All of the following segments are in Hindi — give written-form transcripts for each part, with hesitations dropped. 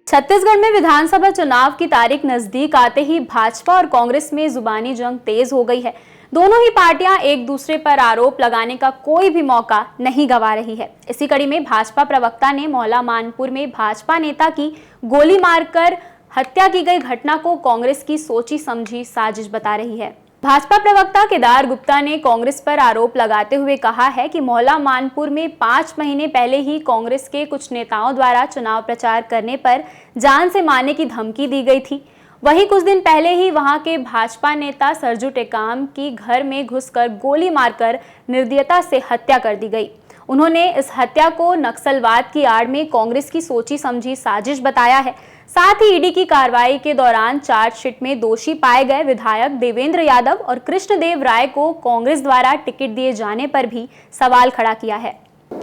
छत्तीसगढ़ में विधानसभा चुनाव की तारीख नजदीक आते ही भाजपा और कांग्रेस में जुबानी जंग तेज हो गई है। दोनों ही पार्टियां एक दूसरे पर आरोप लगाने का कोई भी मौका नहीं गंवा रही है। इसी कड़ी में भाजपा प्रवक्ता ने मौला मानपुर में भाजपा नेता की गोली मारकर हत्या की गई घटना को कांग्रेस की सोची समझी साजिश बता रही है। भाजपा प्रवक्ता केदार गुप्ता ने कांग्रेस पर आरोप लगाते हुए कहा है कि मौला मानपुर में 5 महीने पहले ही कांग्रेस के कुछ नेताओं द्वारा चुनाव प्रचार करने पर जान से मारने की धमकी दी गई थी। वहीं कुछ दिन पहले ही वहां के भाजपा नेता सरजू टेकाम की घर में घुसकर गोली मारकर निर्दयता से हत्या कर दी गई। उन्होंने इस हत्या को नक्सलवाद की आड़ में कांग्रेस की सोची समझी साजिश बताया है। साथ ही ईडी की कार्रवाई के दौरान चार्जशीट में दोषी पाए गए विधायक देवेंद्र यादव और कृष्णदेव राय को कांग्रेस द्वारा टिकट दिए जाने पर भी सवाल खड़ा किया है।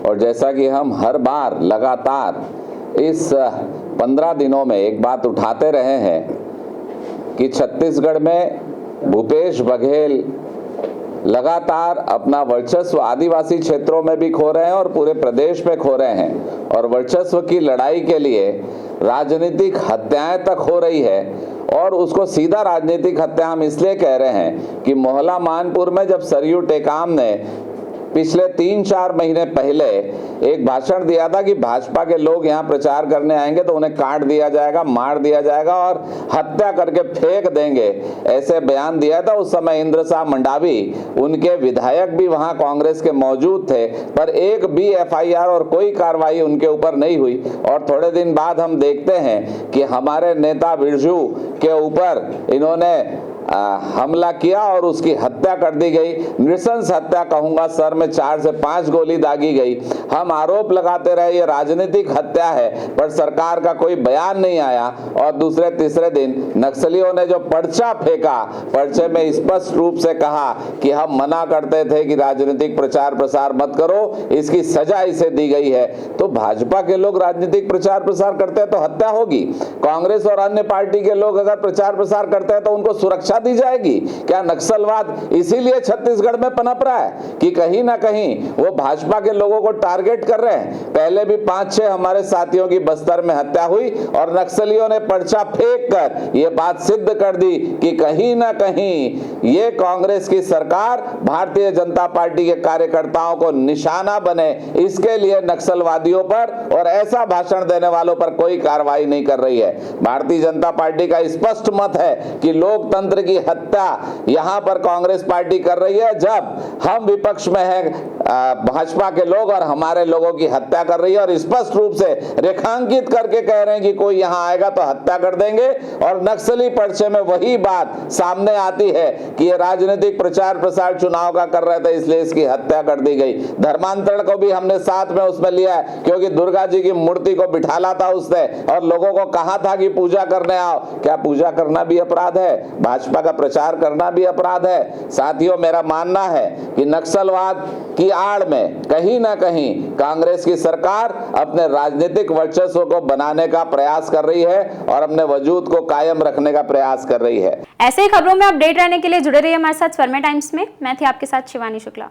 और जैसा कि हम हर बार लगातार इस 15 दिनों में एक बात उठाते रहे हैं कि छत्तीसगढ़ में भूपेश बघेल लगातार अपना वर्चस्व आदिवासी क्षेत्रों में भी खो रहे हैं और पूरे प्रदेश में खो रहे हैं, और वर्चस्व की लड़ाई के लिए राजनीतिक हत्याएं तक हो रही है। और उसको सीधा राजनीतिक हत्या हम इसलिए कह रहे हैं कि मोहला मानपुर में जब सरयू टेकाम ने पिछले 3-4 महीने पहले एक भाषण दिया था कि भाजपा के लोग यहाँ प्रचार करने आएंगे तो उन्हें काट दिया जाएगा, मार दिया जाएगा और हत्या करके फेंक देंगे, ऐसे बयान दिया था। उस समय इंद्र साहब मंडावी उनके विधायक भी वहाँ कांग्रेस के मौजूद थे, पर एक भी एफआईआर और कोई कार्रवाई उनके ऊपर नहीं हुई। और थोड़े दिन बाद हम देखते हैं कि हमारे नेता बिरजू के ऊपर इन्होंने हमला किया और उसकी हत्या कर दी गई। नृशंस हत्या कहूंगा, सर में 4 से 5 गोली दागी गई। हम आरोप लगाते रहे ये राजनीतिक हत्या है, पर सरकार का कोई बयान नहीं आया। और दूसरे तीसरे दिन नक्सलियों ने जो पर्चा फेंका, पर्चे में स्पष्ट रूप से कहा कि हम मना करते थे कि राजनीतिक प्रचार प्रसार मत करो, इसकी सजा इसे दी गई है। तो भाजपा के लोग राजनीतिक प्रचार प्रसार करते हैं तो हत्या होगी, कांग्रेस और अन्य पार्टी के लोग अगर प्रचार प्रसार करते हैं तो उनको सुरक्षा दी जाएगी क्या? नक्सलवाद इसीलिए छत्तीसगढ़ में पनप रहा है कि कहीं ना कहीं वो भाजपा के लोगों को टारगेट कर रहे हैं। पहले भी 5-6 हमारे साथियों की बस्तर में हत्या हुई और नक्सलियों ने पर्चा फेंक कर ये बात सिद्ध कर दी कि कहीं ना कहीं ये कांग्रेस की सरकार भारतीय जनता पार्टी के कार्यकर्ताओं को निशाना बने, इसके लिए नक्सलवादियों पर और ऐसा भाषण देने वालों पर कोई कार्रवाई नहीं कर रही है। भारतीय जनता पार्टी का स्पष्ट मत है कि लोकतंत्र की हत्या यहां पर कांग्रेस पार्टी कर रही है, जब हम विपक्ष में हैं भाजपा के लोग और हमारे लोगों की हत्या कर रही है और स्पष्ट रूप से रेखांकित करके कह रहे हैं कि कोई यहां आएगा तो हत्या कर देंगे। और नक्सली पर्चे में वही बात सामने आती है कि ये राजनीतिक प्रचार प्रसार चुनाव का कर रहे थे, इसलिए इसकी हत्या कर दी गई। धर्मांतरण को भी हमने साथ में उसमें लिया है, क्योंकि दुर्गा जी की मूर्ति को बिठाला था उसने और लोगों को कहा था कि पूजा करने आओ। क्या पूजा करना भी अपराध है? भाजपा का प्रचार करना भी अपराध है? साथियों, मेरा मानना है कि नक्सलवाद की आड़ में कहीं ना कहीं कांग्रेस की सरकार अपने राजनीतिक वर्चस्व को बनाने का प्रयास कर रही है और अपने वजूद को कायम रखने का प्रयास कर रही है। ऐसे ही खबरों में अपडेट रहने के लिए जुड़े रहिए हमारे साथ स्वर्मा टाइम्स में। मैं थी आपके साथ शिवानी शुक्ला।